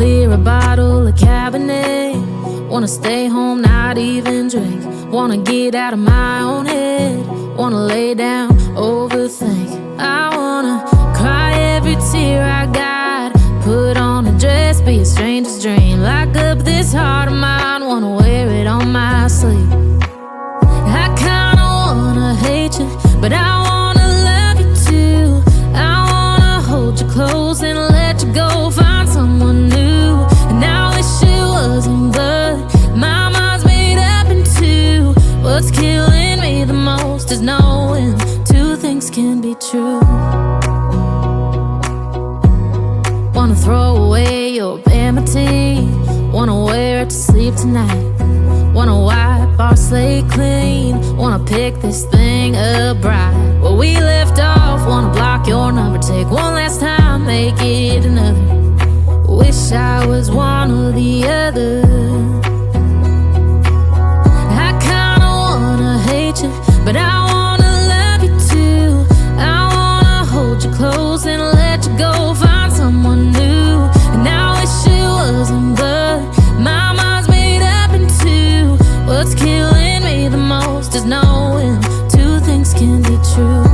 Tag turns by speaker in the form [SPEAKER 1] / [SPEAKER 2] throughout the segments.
[SPEAKER 1] clear a bottle of Cabernet. Wanna stay home, not even drink. Wanna get out of my own head. Wanna lay down, overthink. I wanna cry every tear I got. Put on a dress, be a stranger's dream. Lock up this heart of mine, wanna wear it on my sleeve. I kinda wanna hate you, but I wanna love you too. I wanna hold you close and let you go, find someone new. And I wish it wasn't blood, my mind's made up in two. What's killing me the most is knowing two things can be true. Wanna throw away your vanity, wanna wear it to sleep tonight. Wanna wipe our slate clean, wanna pick this thing up right where we left off. Wanna block your number, take one last time, make it another. Wish I was one or the other. I kinda wanna hate you, but I wanna love you too. I wanna hold you close and let you go, find someone new. And I wish it wasn't blood, my mind's made up in two. What's killing me the most is knowing two things can be true.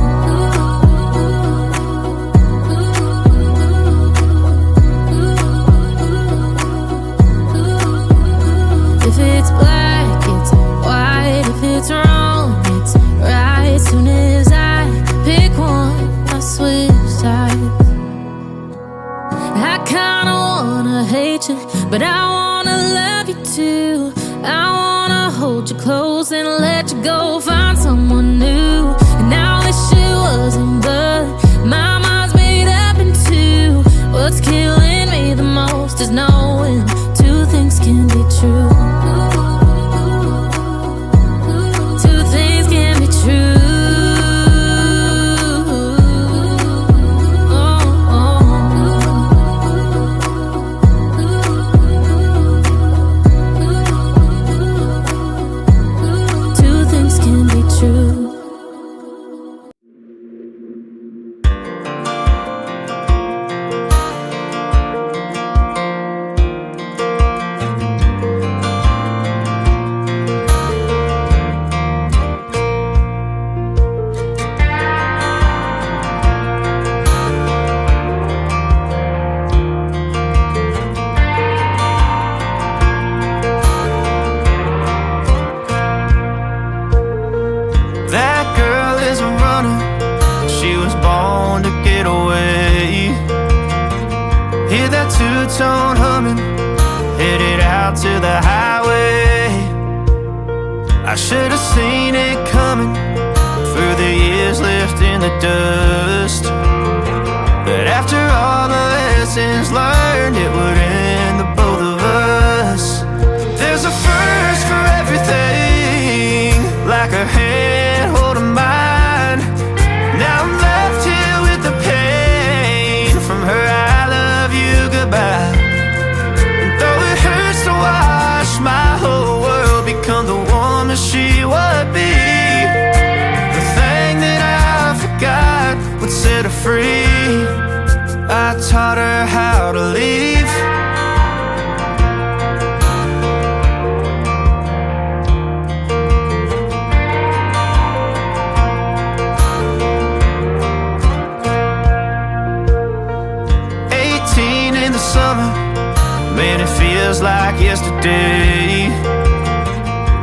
[SPEAKER 1] If it's black, it's white. If it's wrong, it's right. Soon as I pick one, I switch sides. I kinda wanna hate you, but I wanna love you too. I wanna hold you close and let you go, find someone new. And I wish it wasn't blood, my mind's made up in two. What's killing me the most is knowing two things can be true. Two things can be true.
[SPEAKER 2] Two-tone humming, headed out to the highway. I should have seen it coming through the years left in the dust. But after all the lessons learned, it would end the both of us. There's a first for everything, like a hand holding mine. Now I'm left here with the pain from her I love you goodbye. And though it hurts to watch my whole world become the woman she would be, the thing that I forgot would set her free. I taught her how to leave. Summer, man, it feels like yesterday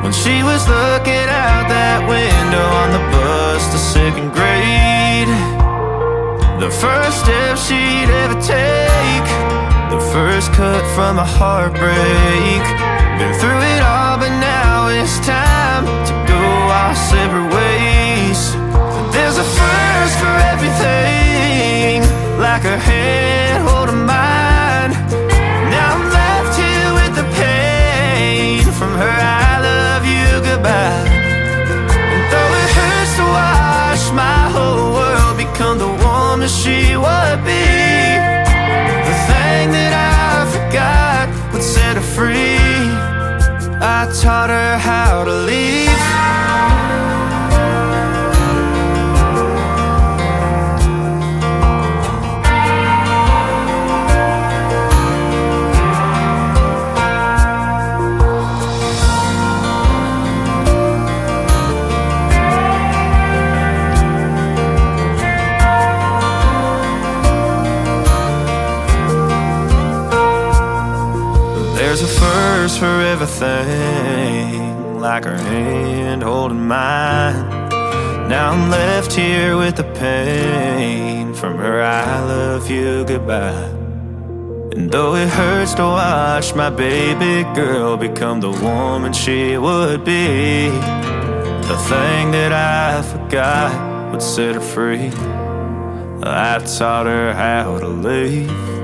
[SPEAKER 2] when she was looking out that window on the bus to second grade. The first step she'd ever take, the first cut from a heartbreak. Been through it all, but now it's time to go our separate ways. There's a first for everything, like her hand holding mine. Now I'm left here with the pain from her I love you goodbye. And though it hurts to watch my whole world become the woman she would be, the thing that I forgot would set her free. I taught her how to leave. everything, like her hand holding mine. Now I'm left here with the pain from her I love you goodbye. And though it hurts to watch my baby girl become the woman she would be, the thing that I forgot would set her free. I taught her how to leave.